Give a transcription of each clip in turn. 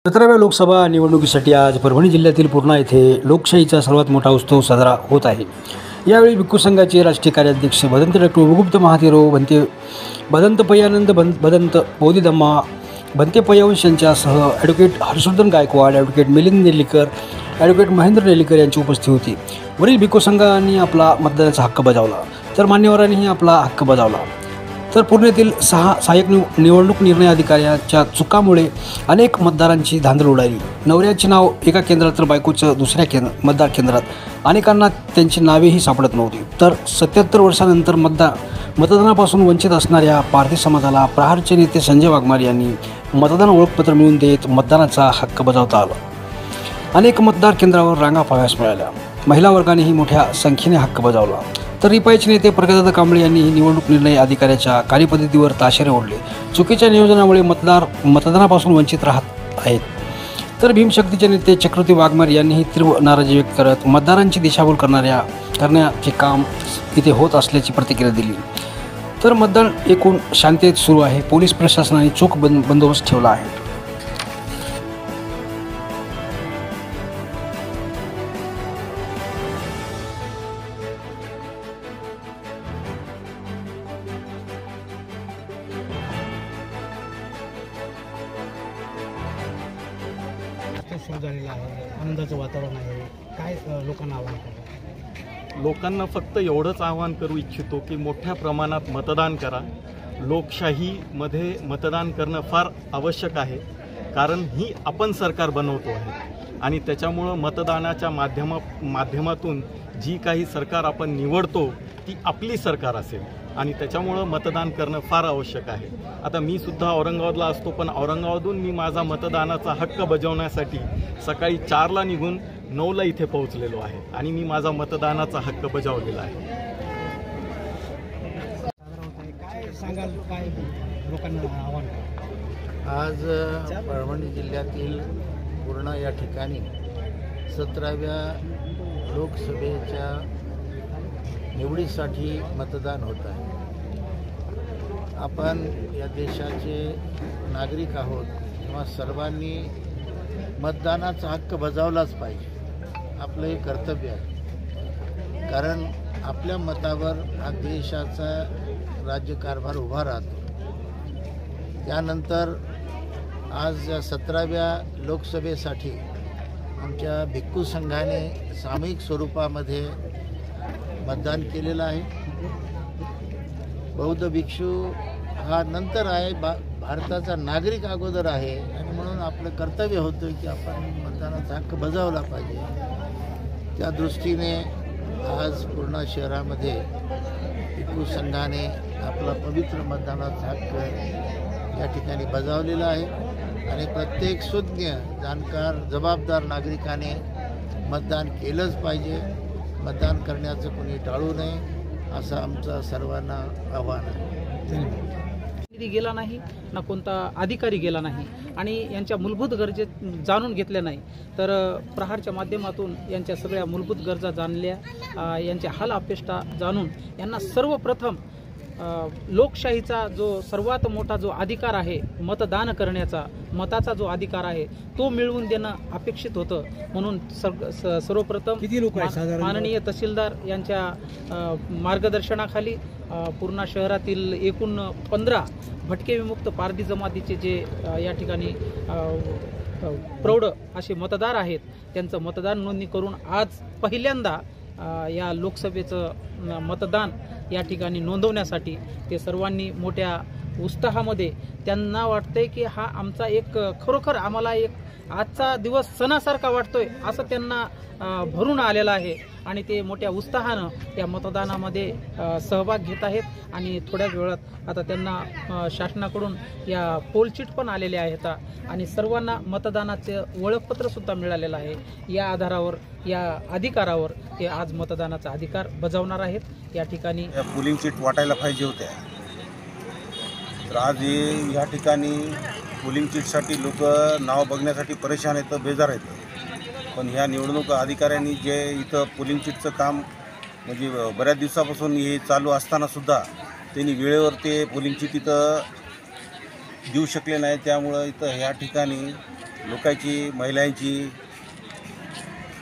17व्या लोकसभा निवडणुकीसाठी आज परभणी जिल्ह्यातील पूर्णा येथे लोकशाहीचा सर्वात मोठा उत्सव साजरा होत आहे। यावेळी भिक्खू संघाचे राष्ट्रीय कार्याध्यक्ष भदंत डॉक्टर उपगुप्त महाथेरो भदंत पयानंद भदंत बोधिधम्मा भंते पयवंश यांच्यासह advocate Harshvardhan Gaikwad, advocate Milind Nellikar, advocate Mahendra Nellikar यांची उपस्थिती होती। वरील भिक्खू संघांनी आपला मतदानाचा हक्क बजावला तर मान्यवरांनीही आपला हक्क बजावला। तर पूर्णेतील सहाय्यक निवडणूक निर्णय अधिकाऱ्याच्या चुकामुळे अनेक मतदारांची धांदल उडाली। नवऱ्याचे नाव एका केंद्रात तर बायकोचं दुसऱ्या मतदार केंद्रात, अनेकांना त्यांची नावेही सापडत नव्हती। तर 77 वर्षांनंतर मतदानापासून वंचित असणाऱ्या पारधी समाजाला प्रहारचे नेते संजय वाघमारे यांनी मतदान ओळखपत्र मिळवून देत मतदानाचा हक्क बजावता आला। अनेक मतदार केंद्रावर रांगा पाहावयास मिळाल्या। महिला वर्गानेही मोठ्या संख्येने हक्क बजावला। तर रिपाईचे नेते प्रकाशदादा कांबळे यांनीही निवडणूक निर्णय अधिकाऱ्याच्या कार्यपद्धतीवर ताशेरे ओढले। चुकीच्या नियोजनामुळे मतदानापासून वंचित राहत आहेत। तर भीमशक्तीचे नेते चक्रवर्ती वाघमारे यांनीही तीव्र नाराजी व्यक्त करत मतदारांची दिशाभूल करण्याचे काम इथे होत असल्याची प्रतिक्रिया दिली। तर मतदान एकूण शांततेत सुरू आहे। पोलीस प्रशासनाने चोख बंदोबस्त ठेवला आहे। सुरू झालेला आहे, आनंदाचं वातावरण आहे, काय लोकांना आव्हान करतात? लोकांना फक्त एवढंच आवाहन करू इच्छितो की मोठ्या प्रमाणात मतदान करा। लोकशाहीमध्ये मतदान करणं फार आवश्यक आहे, कारण ही आपण सरकार बनवतो आहे आणि त्याच्यामुळं मतदानाच्या माध्यमातून जी काही सरकार आपण निवडतो ती आपली सरकार असेल आणि त्याच्यामुळं मतदान करणं फार आवश्यक आहे। आता मी सुद्धा औरंगाबादला असतो, पण औरंगाबादहून मी माझा मतदानाचा हक्क बजावण्यासाठी सकाळी 4ला निघून 9ला इथे पोहोचलेलो आहे आणि मी माझा मतदानाचा हक्क बजावलेला आहे। काय सांगाल, काय लोकांना आव्हान करतात? आज परभणी जिल्ह्यातील पूर्णा या ठिकाणी 17व्या लोकसभेच्या निवडीसाठी मतदान होत आहे। आपण या देशाचे नागरिक आहोत, तेव्हा सर्वांनी मतदानाचा हक्क बजावलाच पाहिजे। आपलं हे कर्तव्य आहे, कारण आपल्या मतावर हा देशाचा राज्यकारभार उभा राहतो। त्यानंतर आज 17व्या लोकसभेसाठी आमच्या भिक्खू संघाने सामूहिक स्वरूपामध्ये मतदान केलेलं आहे। बौद्ध भिक्षू हा नंतर आहे, भारताचा नागरिक अगोदर आहे आणि म्हणून आपलं कर्तव्य होतं की आपण मतदानाचा हक्क बजावला पाहिजे। त्या दृष्टीने आज पूर्णा शहरामध्ये भिक्खू संघाने आपला पवित्र मतदानाचा हक्क या ठिकाणी बजावलेला आहे आणि प्रत्येक सुज्ञ, जाणकार, जबाबदार नागरिकाने मतदान केलंच पाहिजे। मतदान करण्याचं कोणी टाळू नये असं आमचं सर्वांना आव्हान आहे। गेला नाही ना कोणता अधिकारी गेला नाही आणि यांच्या मूलभूत गरजे जाणून घेतल्या नाही, तर प्रहारच्या माध्यमातून यांच्या सगळ्या मूलभूत गरजा जाणल्या, यांच्या हाल अपेष्टा जाणून यांना सर्वप्रथम लोकशाहीचा जो सर्वात मोठा जो अधिकार आहे, मतदान करण्याचा, मताचा जो अधिकार आहे, तो मिळवून देणं अपेक्षित होतं। म्हणून सर्वप्रथम किती लोक आहेत साधारण? माननीय तहसीलदार यांच्या मार्गदर्शनाखाली पूर्णा शहरातील एकूण 15 भटके विमुक्त पारधी जमातीचे जे या ठिकाणी प्रौढ असे मतदार आहेत, त्यांचं मतदान नोंदणी करून आज पहिल्यांदा या लोकसभेचं मतदान या ठिकाणी नोंदवण्यासाठी ते सर्वांनी मोठ्या उत्साहामध्ये, त्यांना वाटतंय की हा आमचा एक खरोखर आम्हाला एक आजचा दिवस सणासारखा वाटतोय असं त्यांना भरून आलेलं आहे आणि ते मोठ्या उत्साहानं त्या मतदानामध्ये सहभाग घेत आहेत आणि थोड्या वेळात आता त्यांना शासनाकडून या पोलचिट पण आलेले आहेत आणि सर्वांना मतदानाचे ओळखपत्र सुद्धा मिळालेलं आहे। या आधारावर, या अधिकारावर ते आज मतदानाचा अधिकार बजावणार आहेत। या ठिकाणी पोलिंग चिट वाटायला पाहिजे होत्या, तर आज या ठिकाणी पोलिंग चिटसाठी लोक नाव बघण्यासाठी परेशान आहेत, बेजार आहेत। पण ह्या निवडणूक अधिकाऱ्यांनी जे इथं पोलिंग चिटचं काम म्हणजे बऱ्याच दिवसापासून हे चालू असतानासुद्धा त्यांनी वेळेवर ते पोलिंग चिट इथं देऊ शकले नाही। त्यामुळं इथं ह्या ठिकाणी लोकांची महिलांची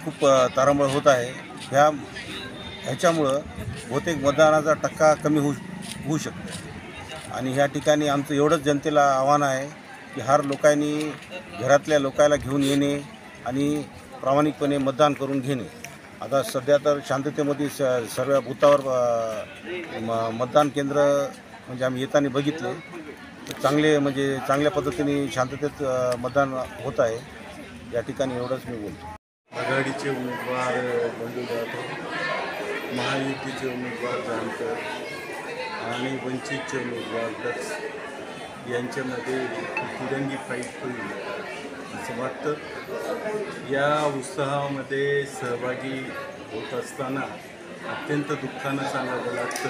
खूप तारांबळ होत आहे. ह्याच्यामुळं बहुतेक मतदानाचा टक्का कमी होऊ शकतो. आणि ह्या ठिकाणी आमचं एवढंच जनतेला आव्हान आहे की हर लोकांनी घरातल्या लोकांना घेऊन येणे आणि प्रामाणिकपणे मतदान करून घेणे. आता सध्या तर शांततेमध्ये सर्व बूथावर मतदान केंद्र म्हणजे आम्ही येताना बघितले तर चांगल्या पद्धतीने शांततेत मतदान होत आहे. या ठिकाणी एवढंच मी बोलतो. आघाडीचे उमेदवार बंडू जाधव, महायुतीचे उमेदवार जानकर आणि वंचितचे उमेदवार दत्त यांच्यामध्ये तिरंगी फाईट होईल असं वाटतं. या उत्साहामध्ये सहभागी होत असताना अत्यंत दुःखानं सांगावं लागतं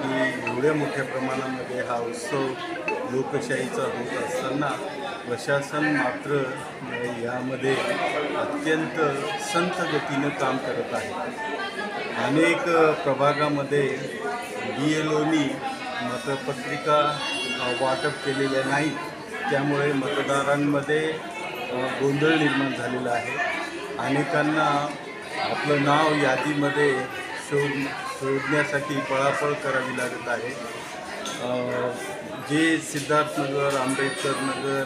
की एवढ्या मोठ्या प्रमाणामध्ये हा उत्सव लोकशाहीचा होत असताना प्रशासन मात्र यामध्ये अत्यंत संथ गतीनं काम करत आहे. अनेक प्रभागामध्ये BLOनी मतपत्रिका वाटप केलेल्या नाहीत. त्यामुळे मतदारांमध्ये गोंधळ निर्माण झालेला आहे. अनेकांना आपलं नाव यादीमध्ये शोधण्यासाठी पळापळ करावी लागत आहे. जे सिद्धार्थनगर, आंबेडकर नगर,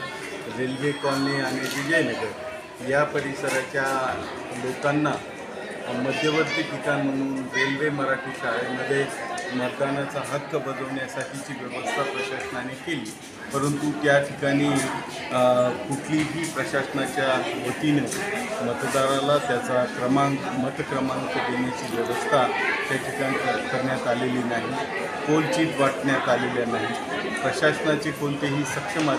रेल्वे कॉलनी आणि विजयनगर या परिसराच्या लोकांना मध्यवर्ती ठिकाण म्हणून रेल्वे मराठी शाळेमध्ये मतदानाचा हक्क बजावण्यासाठीची व्यवस्था प्रशासनाने केली. परंतु त्या ठिकाणी कुठलीही प्रशासनाच्या वतीनं मतदाराला त्याचा मतक्रमांक देण्याची व्यवस्था त्या ठिकाणी करण्यात आलेली नाही. पोल चीट वाटण्यात आलेल्या नाही. प्रशासनाचे कोणतेही सक्षम